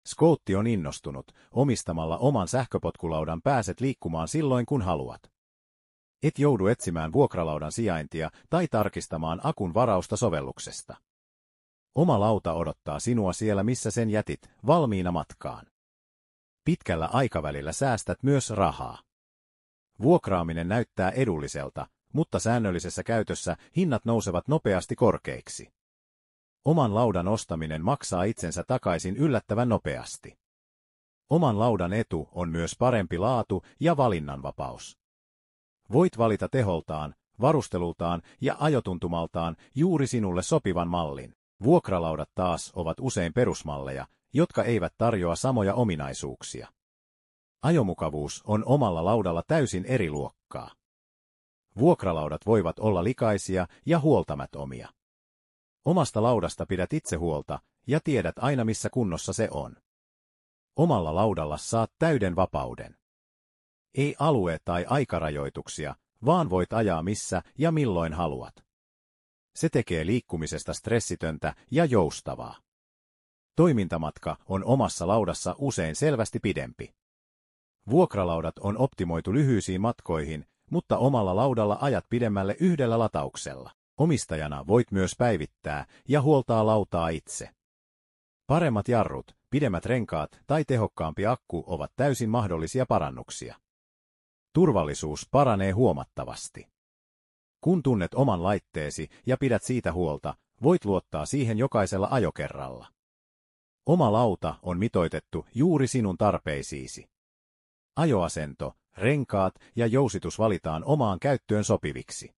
Scootti on innostunut, omistamalla oman sähköpotkulaudan pääset liikkumaan silloin kun haluat. Et joudu etsimään vuokralaudan sijaintia tai tarkistamaan akun varausta sovelluksesta. Oma lauta odottaa sinua siellä missä sen jätit, valmiina matkaan. Pitkällä aikavälillä säästät myös rahaa. Vuokraaminen näyttää edulliselta, mutta säännöllisessä käytössä hinnat nousevat nopeasti korkeiksi. Oman laudan ostaminen maksaa itsensä takaisin yllättävän nopeasti. Oman laudan etu on myös parempi laatu ja valinnanvapaus. Voit valita teholtaan, varustelultaan ja ajotuntumaltaan juuri sinulle sopivan mallin. Vuokralaudat taas ovat usein perusmalleja, jotka eivät tarjoa samoja ominaisuuksia. Ajomukavuus on omalla laudalla täysin eri luokkaa. Vuokralaudat voivat olla likaisia ja huoltamattomia. Omasta laudasta pidät itse huolta ja tiedät aina missä kunnossa se on. Omalla laudalla saat täyden vapauden. Ei alue- tai aikarajoituksia, vaan voit ajaa missä ja milloin haluat. Se tekee liikkumisesta stressitöntä ja joustavaa. Toimintamatka on omassa laudassa usein selvästi pidempi. Vuokralaudat on optimoitu lyhyisiin matkoihin, mutta omalla laudalla ajat pidemmälle yhdellä latauksella. Omistajana voit myös päivittää ja huoltaa lautaa itse. Paremmat jarrut, pidemmät renkaat tai tehokkaampi akku ovat täysin mahdollisia parannuksia. Turvallisuus paranee huomattavasti. Kun tunnet oman laitteesi ja pidät siitä huolta, voit luottaa siihen jokaisella ajokerralla. Oma lauta on mitoitettu juuri sinun tarpeisiisi. Ajoasento, renkaat ja jousitus valitaan omaan käyttöön sopiviksi.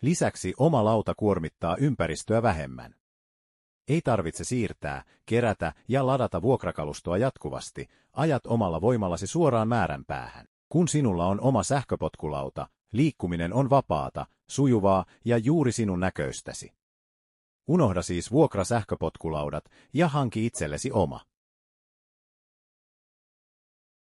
Lisäksi oma lauta kuormittaa ympäristöä vähemmän. Ei tarvitse siirtää, kerätä ja ladata vuokrakalustoa jatkuvasti, ajat omalla voimallasi suoraan määränpäähän. Kun sinulla on oma sähköpotkulauta, liikkuminen on vapaata, sujuvaa ja juuri sinun näköistäsi. Unohda siis vuokrasähköpotkulaudat ja hanki itsellesi oma.